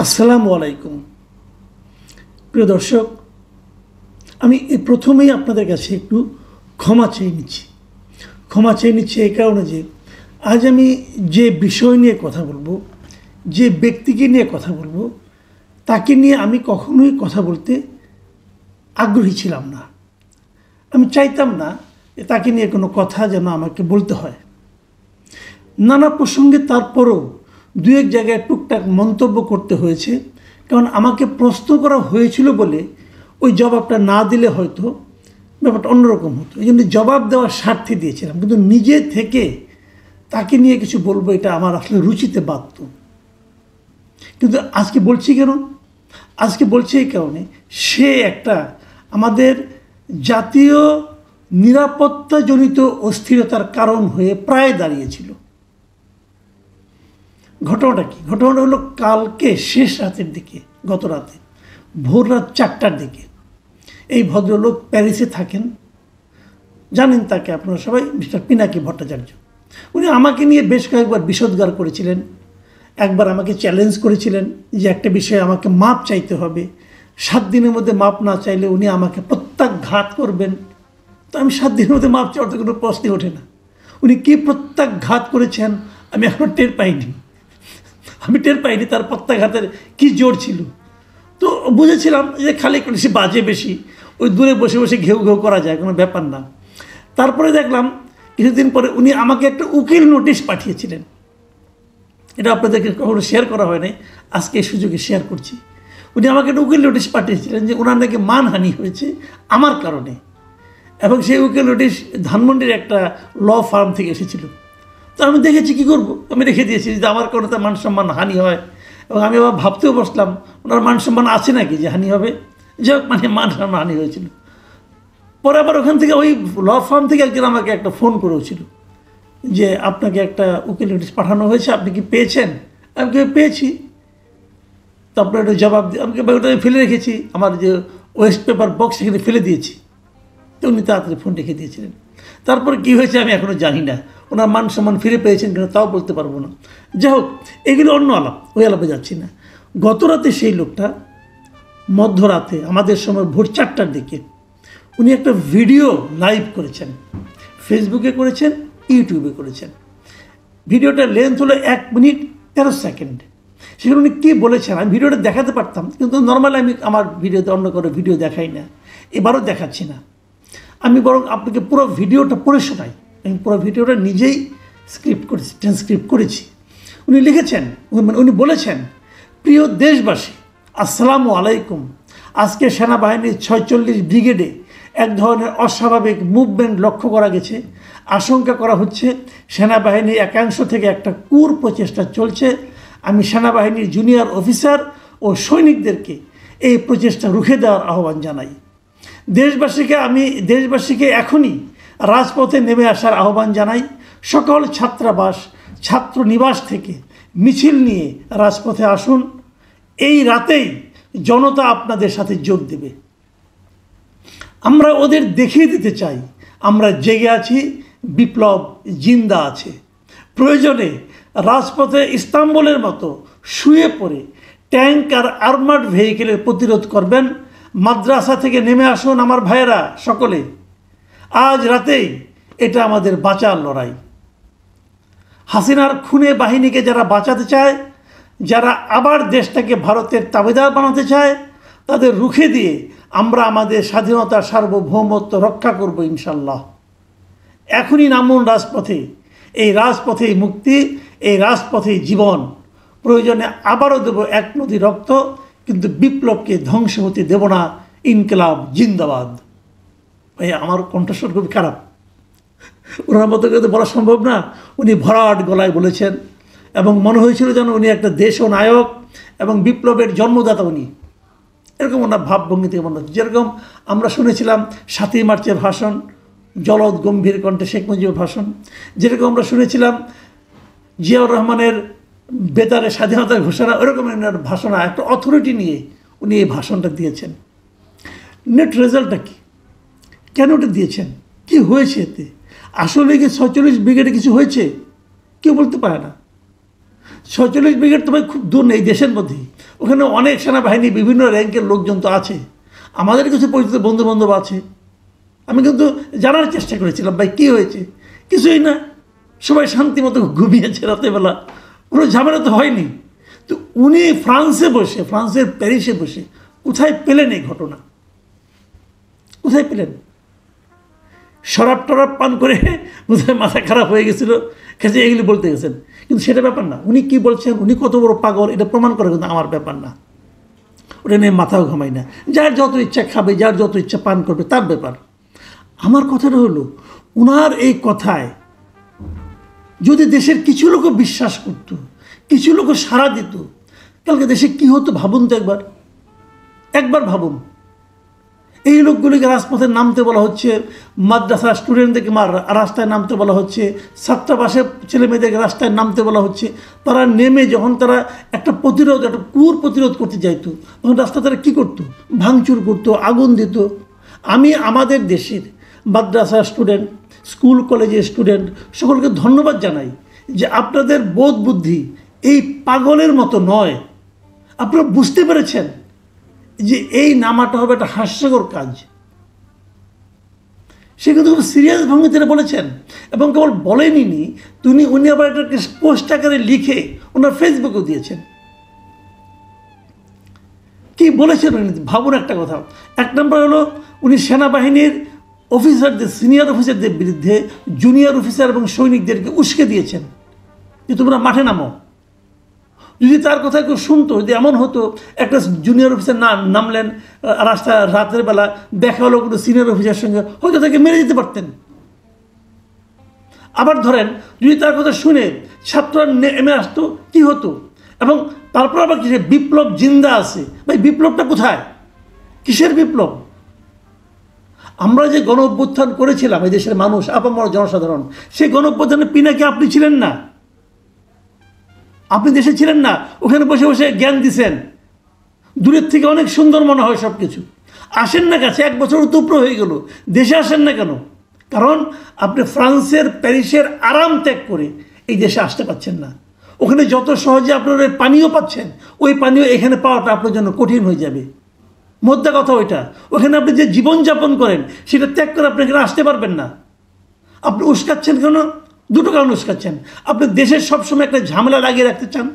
আসসালামু আলাইকুম প্রিয় দর্শক, আমি প্রথমেই আপনাদের কাছে একটু ক্ষমা চেয়ে নিচ্ছি এই কারণে যে আজ আমি যে বিষয় নিয়ে কথা বলবো, যে ব্যক্তিকে নিয়ে কথা বলবো, তাকে নিয়ে আমি কখনোই কথা বলতে আগ্রহী ছিলাম না। আমি চাইতাম না তাকে নিয়ে কোনো কথা যেন আমাকে বলতে হয়। নানা প্রসঙ্গে তারপরও দু এক জায়গায় টুকটাক মন্তব্য করতে হয়েছে, কারণ আমাকে প্রশ্ন করা হয়েছিল বলে ওই জবাবটা না দিলে হয়তো ব্যাপারটা অন্যরকম হতো। এই জন্য জবাব দেওয়ার স্বার্থে দিয়েছিলাম, কিন্তু নিজে থেকে তাকে নিয়ে কিছু বলবো এটা আমার আসলে রুচিতে বাধ্য। কিন্তু আজকে বলছি কেন? আজকে বলছি এই কারণে, সে একটা আমাদের জাতীয় নিরাপত্তাজনিত অস্থিরতার কারণ হয়ে প্রায় দাঁড়িয়েছিল। ঘটনাটা কি? ঘটনাটা হলো কালকে শেষ রাতের দিকে, গত রাতে ভোর রাত 4টার দিকে এই ভদ্রলোক প্যারিসে থাকেন, জানেন তাকে আপনারা সবাই, মিস্টার পিনাকি ভট্টাচার্য। উনি আমাকে নিয়ে বেশ কয়েকবার বিষোদ্গার করেছিলেন। একবার আমাকে চ্যালেঞ্জ করেছিলেন যে একটা বিষয়ে আমাকে মাপ চাইতে হবে, 7 দিনের মধ্যে মাপ না চাইলে উনি আমাকে প্রত্যাঘাত করবেন। তো আমি 7 দিনের মধ্যে মাপ চাওয়ার তো কোনো প্রশ্নই ওঠে না। উনি কী প্রত্যাঘাত করেছেন আমি এখনও টের পাইনি। তার প্রত্যাঘাতের কী জোর ছিল। তো বুঝেছিলাম যে খালি সে বাজে বেশি, ওই দূরে বসে বসে ঘেউ ঘেউ করা যায়, কোনো ব্যাপার না। তারপরে দেখলাম কিছুদিন পরে উনি আমাকে একটা উকিল নোটিশ পাঠিয়েছিলেন। এটা আপনাদেরকে কখনো শেয়ার করা হয় নাই, আজকে এই সুযোগে শেয়ার করছি। উনি আমাকে একটা উকিল নোটিশ পাঠিয়েছিলেন যে ওনার নাকি মানহানি হয়েছে আমার কারণে, এবং সেই উকিল নোটিশ ধানমন্ডির একটা ল ফার্ম থেকে এসেছিল। তো আমি দেখেছি, কী করবো, আমি রেখে দিয়েছি যে আমার কারণে তার মান সম্মান হানি হয়। এবং আমি আবার ভাবতেও বসলাম ওনার মান সম্মান আছে নাকি যে হানি হবে। যাই হোক, মান সম্মান হানি হয়েছিল। পরে আবার ওখান থেকে ওই ল ফার্ম থেকে একজন আমাকে একটা ফোন করেছিল যে আপনাকে একটা উকিল নোটিশ পাঠানো হয়েছে, আপনি কি পেয়েছেন? আমি পেয়েছি। তারপরে একটা জবাব দিয়ে আমি ওটা ফেলে রেখেছি, আমার যে ওয়েস্ট পেপার বক্স সেখানে ফেলে দিয়েছি। তো উনি তাড়াতাড়ি ফোন রেখে দিয়েছিলেন। তারপরে কী হয়েছে আমি এখনও জানি না, ওনার মান সম্মান ফিরে পেয়েছেন কিনা তাও বলতে পারবো না। যাই হোক, এগুলো অন্য আলাপ, ওই আলাপে যাচ্ছি না। গত রাতে সেই লোকটা মধ্যরাতে আমাদের সময় ভোর 4টার দিকে উনি একটা ভিডিও লাইভ করেছেন, ফেসবুকে করেছেন, ইউটিউবে করেছেন। ভিডিওটার লেন্থ হলো 1 মিনিট 13 সেকেন্ড। সেখানে উনি কী বলেছেন আমি ভিডিওটা দেখাতে পারতাম, কিন্তু নর্মালি আমি আমার ভিডিওতে অন্য করে ভিডিও দেখাই না, এবারও দেখাচ্ছি না। আমি বরং আপনাকে পুরো ভিডিওটা পড়ে শোনাই। আমি পুরো ভিডিওটা নিজেই ট্রান্সক্রিপ্ট করেছি। উনি লিখেছেন, উনি বলেছেন, প্রিয় দেশবাসী, আসসালামু আলাইকুম। আজকে সেনাবাহিনীর 46 ব্রিগেডে এক ধরনের অস্বাভাবিক মুভমেন্ট লক্ষ্য করা গেছে। আশঙ্কা করা হচ্ছে সেনাবাহিনীর একাংশ থেকে একটা প্রচেষ্টা চলছে। আমি সেনাবাহিনীর জুনিয়র অফিসার ও সৈনিকদেরকে এই প্রচেষ্টা রুখে দেওয়ার আহ্বান জানাই। দেশবাসীকে এখনই রাজপথে নেমে আসার আহ্বান জানাই। সকল ছাত্রনিবাস থেকে মিছিল নিয়ে রাজপথে আসুন। এই রাতেই জনতা আপনাদের সাথে যোগ দেবে। আমরা ওদের দেখিয়ে দিতে চাই আমরা জেগে আছি, বিপ্লব জিন্দা আছে। প্রয়োজনে রাজপথে ইস্তাম্বুলের মতো শুয়ে পড়ে ট্যাঙ্ক আর আর্মার্ড ভেহিকেলের প্রতিরোধ করবেন। মাদ্রাসা থেকে নেমে আসুন আমার ভাইয়েরা সকলে। আজ রাতেই এটা আমাদের বাঁচার লড়াই। হাসিনার খুনে বাহিনীকে যারা বাঁচাতে চায়, যারা আবার দেশটাকে ভারতের তাবেদার বানাতে চায়, তাদের রুখে দিয়ে আমরা আমাদের স্বাধীনতা সার্বভৌমত্ব রক্ষা করব ইনশাল্লাহ। এখনই নামুন রাজপথে। এই রাজপথেই মুক্তি, এই রাজপথেই জীবন। প্রয়োজনে আবারও দেব 1 নদী রক্ত, কিন্তু বিপ্লবকে ধ্বংস হতে দেব না। ইনকিলাব জিন্দাবাদ। ভাই, আমার কণ্ঠস্বর খুবই খারাপ, ওনার মতো করে বলা সম্ভব না। উনি ভরাট গলায় বলেছেন এবং মনে হয়েছিল যেন উনি একটা দেশ নায়ক এবং বিপ্লবের জন্মদাতা উনি, এরকম ওনার ভাবভঙ্গি থেকে মনে হচ্ছে। যেরকম আমরা শুনেছিলাম 7ই মার্চের ভাষণ, জলদ গম্ভীর কণ্ঠে শেখ মুজিবের ভাষণ, যেরকম আমরা শুনেছিলাম জিয়াউর রহমানের বেতারে স্বাধীনতার ঘোষণা, ওরকম ওনার ভাষণ, একটা অথরিটি নিয়ে উনি এই ভাষণটা দিয়েছেন। নেট রেজাল্টটা কি? কেন ওটা দিয়েছেন? কি হয়েছে এতে? আসলে কি 46 ব্রিগেডে কিছু হয়েছে? কেউ বলতে পারে না। 46 ব্রিগেড তো ভাই খুব দূর নেই, দেশের মধ্যেই। ওখানে অনেক সেনাবাহিনী বিভিন্ন র্যাঙ্কের লোকজন তো আছে, আমাদের কিছু পরিচিত বন্ধু বান্ধব আছে। আমি কিন্তু জানার চেষ্টা করেছিলাম ভাই কী হয়েছে, কিছুই না, সবাই শান্তি মতো ঘুমিয়েছে রাতেরবেলা, কোনো ঝামেলা তো হয়নি। তো উনি ফ্রান্সে বসে, ফ্রান্সের প্যারিসে বসে কোথায় পেলেন এই ঘটনা, কোথায় পেলেন? শরাব টরাব পান করে বোধহয় মাথা খারাপ হয়ে গেছিলো, কাছে এগুলি বলতে গেছেন। কিন্তু সেটা ব্যাপার না, উনি কি বলছেন, উনি কত বড় পাগল এটা প্রমাণ করে কিন্তু আমার ব্যাপার না, ওটা নিয়ে মাথাও ঘামাই না। যার যত ইচ্ছা খাবে, যার যত ইচ্ছা পান করবে, তার ব্যাপার। আমার কথাটা হলো, ওনার এই কথায় যদি দেশের কিছু লোক বিশ্বাস করত, কিছু লোক সাড়া দিত, কালকে দেশে কি হতো ভাবুন তো একবার, একবার ভাবুন। এই লোকগুলিকে রাজপথে নামতে বলা হচ্ছে, মাদ্রাসা স্টুডেন্টদেরকে রাস্তায় নামতে বলা হচ্ছে, ছাত্রাবাসের ছেলে মেয়েদেরকে রাস্তায় নামতে বলা হচ্ছে। তারা নেমে যখন তারা একটা প্রতিরোধ, একটা কুর প্রতিরোধ করতে যাইতো, তখন রাস্তা তারা কী করতো, ভাঙচুর করতো, আগুন দিত। আমি আমাদের দেশের মাদ্রাসা স্টুডেন্ট, স্কুল কলেজের স্টুডেন্ট সকলকে ধন্যবাদ জানাই যে আপনাদের বোধ বুদ্ধি এই পাগলের মতো নয়। আপনারা বুঝতে পেরেছেন যে এই নামাটা হবে একটা হাস্যকর কাজ। সে কিন্তু খুব সিরিয়াস ভঙ্গিতে বলেছেন, এবং কেবল বলেনি, উনি আবার একটা পোস্ট আকারে লিখে ওনার ফেসবুকেও দিয়েছেন। কি বলেছেন উনি ভাবুন একটা কথা। এক নম্বর হলো, উনি সেনাবাহিনীর অফিসারদের, সিনিয়র অফিসারদের বিরুদ্ধে জুনিয়র অফিসার এবং সৈনিকদেরকে উস্কে দিয়েছেন যে তোমরা মাঠে নামো। যদি তার কথা কেউ শুনতো, যদি এমন হতো একটা জুনিয়র অফিসার নামলেন রাস্তা রাতের বেলা, দেখা হলো কোনো সিনিয়র অফিসারের সঙ্গে, হয়তো তাকে মেরে দিতে পারতেন। আবার ধরেন যদি তার কথা শুনে ছাত্ররা নেমে আসতো, কী হতো? এবং তারপর আবার কিসে বিপ্লব জিন্দা আছে, ভাই বিপ্লবটা কোথায়, কিসের বিপ্লব? আমরা যে গণ অভ্যুত্থান করেছিলাম এই দেশের মানুষ, আপামর জনসাধারণ, সেই গণ অভ্যুত্থানের পিনাকি আপনি ছিলেন না, আপনি দেশে ছিলেন না, ওখানে বসে বসে জ্ঞান দিছেন। দূরের থেকে অনেক সুন্দর মনে হয় সব কিছু, আসেন না কাছে, 1 বছর উপর হয়ে গেল, দেশে আসেন না কেন? কারণ আপনি ফ্রান্সের প্যারিসের আরাম ত্যাগ করে এই দেশে আসতে পারছেন না। ওখানে যত সহজে আপনারা পানীয় পাচ্ছেন, ওই পানীয় এখানে পাওয়াটা আপনার জন্য কঠিন হয়ে যাবে। মোদ্দা কথা ওইটা, ওখানে আপনি যে জীবনযাপন করেন সেটা ত্যাগ করে আপনি এখানে আসতে পারবেন না। আপনি উস্কাচ্ছেন কেন? দুটো কারণ উস্কাচ্ছেন। আপনি দেশের সবসময় একটা ঝামেলা লাগিয়ে রাখতে চান,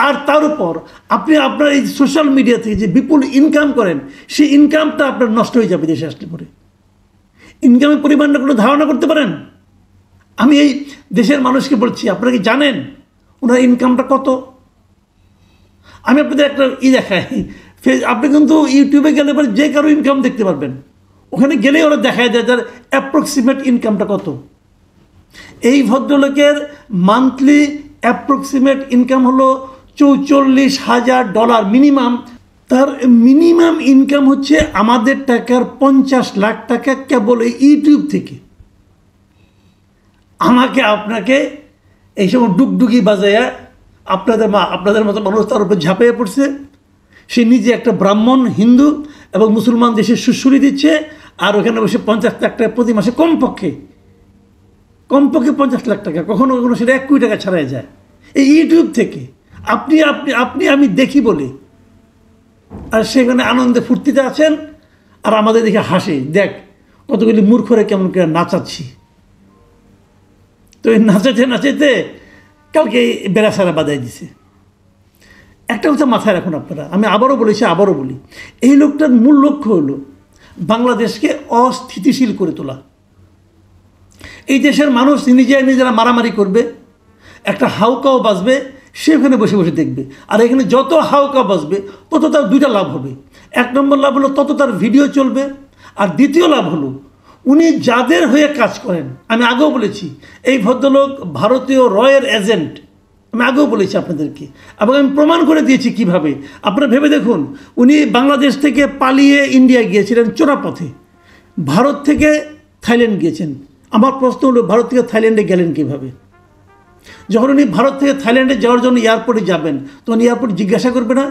আর তার উপর আপনি আপনার এই সোশ্যাল মিডিয়া থেকে যে বিপুল ইনকাম করেন, সেই ইনকামটা আপনার নষ্ট হয়ে যাবে দেশে আসলে পরে। ইনকামের পরিমাণটা কোনো ধারণা করতে পারেন? আমি এই দেশের মানুষকে বলছি, আপনারা কি জানেন ওনার ইনকামটা কত? আমি আপনাদের একটা দেখাই, আপনি কিন্তু ইউটিউবে গেলে পরে যে কারো ইনকাম দেখতে পারবেন, ওখানে গেলেই ওরা দেখায় দেয় তার অ্যাপ্রক্সিমেট ইনকামটা কত। এই ভদ্রলোকের মান্থলি অ্যাপ্রক্সিমেট ইনকাম হলো $44,000 মিনিমাম। তার মিনিমাম ইনকাম হচ্ছে আমাদের টাকার 50 লাখ টাকা কেবল এই ইউটিউব থেকে। আমাকে আপনাকে এই সময় ডুগডুগি বাজায়া আপনাদের মতো মানুষ তার উপর ঝাঁপিয়ে পড়ছে। সে নিজে একটা ব্রাহ্মণ, হিন্দু এবং মুসলমান দেশে সুশ্রী দিচ্ছে, আর ওখানে বসে 50 লাখ টাকা প্রতি মাসে, কমপক্ষে 50 লাখ টাকা, কখনো কখনো সেটা 1 কোটি টাকা ছাড়াই যায় এই ইউটিউব থেকে। আমি দেখি বলে, আর সেখানে আনন্দে ফুর্তিতে আছেন, আর আমাদের দেখে হাসে, দেখ কতগুলি মূর্খরে কেমন করে নাচাচ্ছি। তো এই নাচাইতে কালকে বেড়াছাড়া বাজাই দিছে। একটা কথা মাথায় রাখুন আপনারা, আমি আবারও বলি, এই লোকটার মূল লক্ষ্য হলো বাংলাদেশকে অস্থিতিশীল করে তোলা। এই দেশের মানুষ নিজেরা মারামারি করবে, একটা হাউকাও বাজবে, সে ওখানে বসে বসে দেখবে। আর এখানে যত হাউকাও বাজবে তত তার 2টা লাভ হবে। 1 নম্বর লাভ হলো তত তার ভিডিও চলবে, আর দ্বিতীয় লাভ হলো উনি যাদের হয়ে কাজ করেন, আমি আগেও বলেছি এই ভদ্রলোক ভারতীয় রয়ের এজেন্ট, আমি আগেও বলেছি আপনাদেরকে, এবং আমি প্রমাণ করে দিয়েছি কিভাবে। আপনারা ভেবে দেখুন, উনি বাংলাদেশ থেকে পালিয়ে ইন্ডিয়া গিয়েছিলেন চোরাপথে, ভারত থেকে থাইল্যান্ড গিয়েছেন। আমার প্রশ্ন হলো, ভারত থেকে থাইল্যান্ডে গেলেন কীভাবে? যখন উনি ভারত থেকে থাইল্যান্ডে যাওয়ার জন্য এয়ারপোর্টে যাবেন, তখন এয়ারপোর্ট জিজ্ঞাসা করবে না,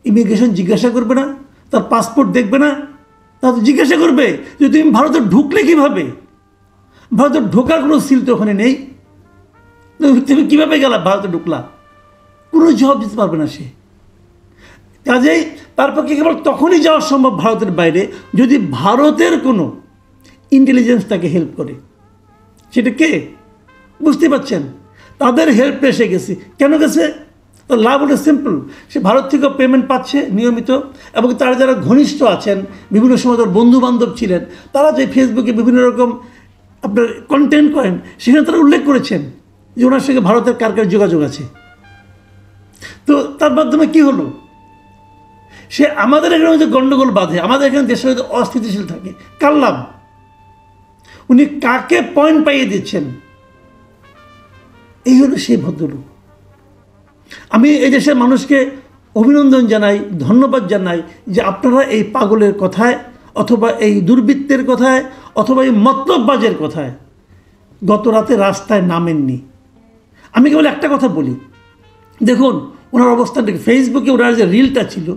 ইমিগ্রেশন জিজ্ঞাসা করবে না, তার পাসপোর্ট দেখবে না? তা তো জিজ্ঞাসা করবে যে তুমি ভারতে ঢুকলে কীভাবে? ভারতে ঢোকার কোনো সিল তো ওখানে নেই, তুমি কীভাবে গেলা ভারতে ঢুকলা? কোনো জবাব দিতে পারবে না সে। কাজেই তার পক্ষে কেবল তখনই যাওয়া সম্ভব ভারতের বাইরে যদি ভারতের কোনো ইন্টেলিজেন্স তাকে হেল্প করে। সেটা কে? বুঝতে পারছেন, তাদের হেল্প এসে গেছে। কেন গেছে? তো লাভ হলো সিম্পল, সে ভারত থেকেও পেমেন্ট পাচ্ছে নিয়মিত, এবং তারা যারা ঘনিষ্ঠ আছেন, বিভিন্ন সময় তার বন্ধুবান্ধব ছিলেন, তারা যে ফেসবুকে বিভিন্ন রকম আপনার কন্টেন্ট করেন, সেখানে তারা উল্লেখ করেছেন যে ওনার সঙ্গে ভারতের কার কার যোগাযোগ আছে। তো তার মাধ্যমে কী হলো? সে আমাদের এখানে যে গণ্ডগোল বাঁধে, আমাদের এখানে দেশের হয়তো অস্থিতিশীল থাকে, কার লাভ? উনি কাকে পয়েন্ট পাইয়ে দিচ্ছেন? এই হলো সেই ভদ্রলোক। আমি এই দেশের মানুষকে অভিনন্দন জানাই, ধন্যবাদ জানাই যে আপনারা এই পাগলের কথায়, অথবা এই দুর্বৃত্তের কথায়, অথবা এই মতলববাজের কথায় গত রাতে রাস্তায় নামেননি। আমি কেবল একটা কথা বলি, দেখুন ওনার অবস্থানটা, ফেসবুকে ওনার যে রিলটা ছিল,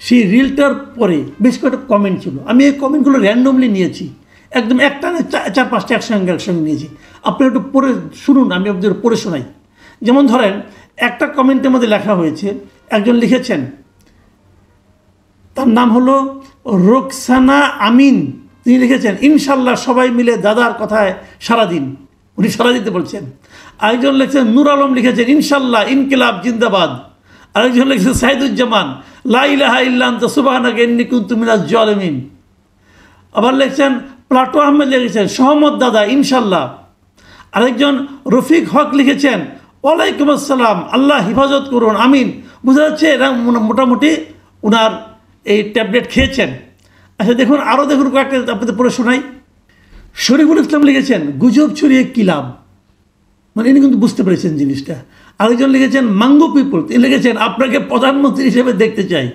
সেই রিলটার পরে বেশ কয়েকটা কমেন্ট ছিল। আমি এই কমেন্টগুলো র্যান্ডমলি নিয়েছি, একদম একটা না 4-5টা একসঙ্গে নিয়েছি। আপনি একটু পড়ে শুনুন, আমি আপনাদের পড়ে শোনাই। যেমন ধরেন, একটা কমেন্টের মধ্যে লেখা হয়েছে, একজন লিখেছেন, তার নাম হলো রোকসানা আমিন। তিনি লিখেছেন, ইনশাল্লাহ সবাই মিলে দাদার কথায় সারাদিন। উনি সারা দিতে বলছেন। আরেকজন লিখছেন নূর আলম, লিখেছেন ইনশাল্লাহ ইনকিলাব জিন্দাবাদ। আরেকজন লিখছেন সাইদুজ্জামান, লা ইলাহা ইল্লা আনতা সুবহানাকা ইন্নী কুনতু মিনাজ জালিমিন। আবার লিখছেন প্লাটো আহমেদ, লিখেছেন সহমত দাদা ইনশাল্লাহ। আরেকজন রফিক হক লিখেছেন ওয়ালাইকুম আসসালাম, আল্লাহ হেফাজত করুন, আমিন। বোঝা যাচ্ছে এরা মোটামুটি ওনার এই ট্যাবলেট খেয়েছেন। আচ্ছা দেখুন, আরও দেখুন কয়েকটা আপনাদের পড়ে শোনাই। শরীফুল ইসলাম লিখেছেন গুজব ছড়িয়ে কী লাভ, মানে ইনি কিন্তু বুঝতে পেরেছেন জিনিসটা। আরেকজন লিখেছেন মাঙ্গো পিপল, তিনি লিখেছেন আপনাকে প্রধানমন্ত্রী হিসেবে দেখতে চাই।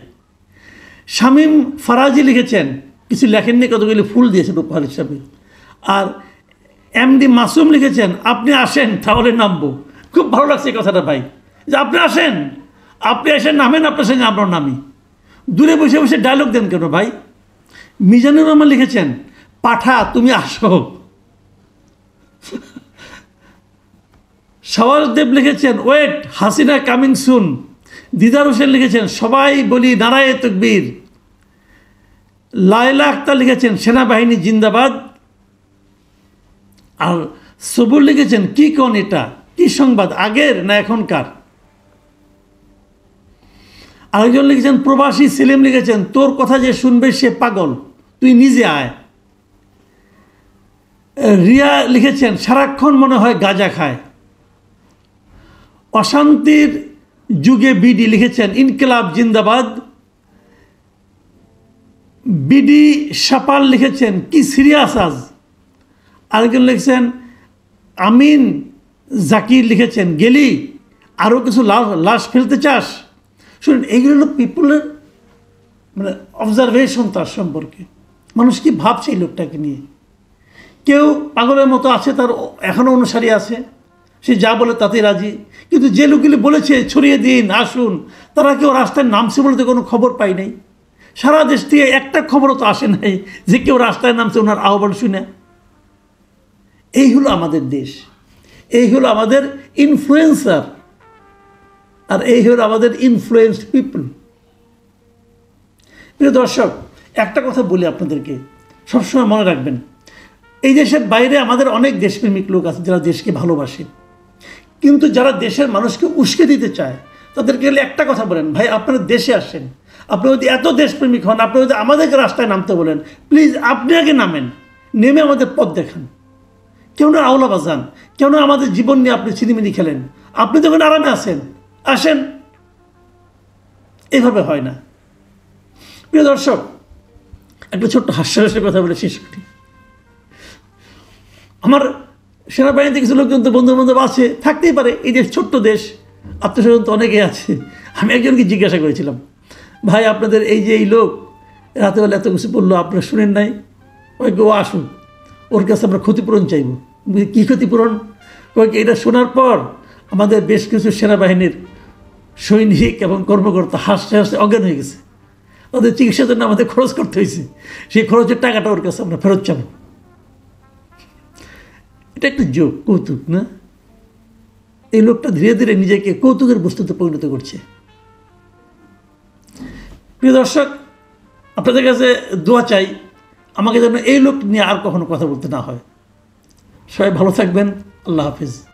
শামীম ফারাজি লিখেছেন, কিছু লেখেননি, কতগুলি ফুল দিয়েছেন উপহার হিসাবে। আর এমডি মাসুম লিখেছেন আপনি আসেন তাহলে নামবো। খুব ভালো লাগছে এই কথাটা ভাই, যে আপনি আসেন, আপনি এসে নামেন, আপনার সঙ্গে আমরা নামি। দূরে বসে বসে ডায়লগ দেন কেন ভাই? মিজানুর রহমান লিখেছেন পাঠা তুমি আসো। সওয়াজদেব লিখেছেন ওয়েট হাসিনা কামিং সুন। দিদার হোসেন লিখেছেন সবাই বলি নারায়ে তাকবীর। লায়লা আক্তার লিখেছেন সেনাবাহিনী জিন্দাবাদ। আর সবুর লিখেছেন কি কোন এটা, কি সংবাদ, আগের না এখনকার? আরেকজন লিখেছেন প্রবাসী সেলিম লিখেছেন তোর কথা যে শুনবে সে পাগল, তুই নিজে আয়। রিয়া লিখেছেন সারাক্ষণ মনে হয় গাঁজা খায়। অশান্তির যুগে বিডি লিখেছেন ইনকিলাব জিন্দাবাদ। বিডি সাপাল লিখেছেন কি সিরিয়াস আজ। আরেকজন লিখেছেন আমিন জাকির লিখেছেন গেলি আরও কিছু লাশ ফেলতে চাস। শুনুন, এইগুলো হলো পিপুলের মানে অবজারভেশন তার সম্পর্কে, মানুষ কি ভাবছে এই লোকটাকে নিয়ে। কেউ পাগলের মতো আছে, তার এখনও অনুসারী আছে, সে যা বলে তাতে রাজি। কিন্তু যে লোকগুলি বলেছে ছড়িয়ে দিন আসুন, তারা কেউ রাস্তায় নামছে বলে তো কোনো খবর পাই নাই। সারা দেশ থেকে একটা খবরও তো আসে নাই যে কেউ রাস্তায় নামছে ওনার আহ্বান শুনে। এই হলো আমাদের দেশ, এই হলো আমাদের ইনফ্লুয়েন্সার, আর এই হলো আমাদের ইনফ্লুয়েন্সড পিপল। প্রিয় দর্শক, একটা কথা বলি আপনাদেরকে, সবসময় মনে রাখবেন, এই দেশের বাইরে আমাদের অনেক দেশপ্রেমিক লোক আছে যারা দেশকে ভালোবাসে, কিন্তু যারা দেশের মানুষকে উস্কে দিতে চায় তাদেরকে গেলে একটা কথা বলেন, ভাই আপনারা দেশে আসেন, আপনি যদি এত দেশপ্রেমিক হন, আপনি যদি আমাদেরকে রাস্তায় নামতে বলেন, প্লিজ আপনি আগে নামেন, নেমে আমাদের পথ দেখান। কেউ না আওলা বাজান, কেউ না আমাদের জীবন নিয়ে আপনি ছিনিমিনি খেলেন, আপনি যখন আরামে আসেন আসেন। এভাবে হয় না। প্রিয় দর্শক, একটা ছোট্ট হাস্যরসের কথা বলে শেষ করি। আমার সেনাবাহিনীতে কিছু লোকজন তো বন্ধু বান্ধব আছে, থাকতেই পারে, এই দেশ ছোট্ট দেশ, আত্মস্বজন তো অনেকেই আছে। আমি একজনকে জিজ্ঞাসা করেছিলাম, ভাই আপনাদের এই যে এই লোক রাতেবেলা এত কিছু বললো, আপনারা শুনেন নাই? ওই ও আসুন, ওর কাছে আমরা ক্ষতিপূরণ চাইব। কী ক্ষতিপূরণ? কয়েক এটা শোনার পর আমাদের বেশ কিছু সেনাবাহিনীর সৈনিক এবং কর্মকর্তা হাসতে হাসতে অজ্ঞান হয়ে গেছে। তাদের চিকিৎসার জন্য আমাদের খরচ করতে হয়েছে, সেই খরচের টাকাটা ওর কাছে আমরা ফেরত চাবো। এটা একটা জোক, কৌতুক না? এই লোকটা ধীরে ধীরে নিজেকে কৌতুকের বস্তুতে পরিণত করছে। প্রিয় দর্শক, আপনাদের কাছে দোয়া চাই আমাকে যেন এই লোক নিয়ে আর কখনো কথা বলতে না হয়। সবাই ভালো থাকবেন। আল্লাহ হাফিজ।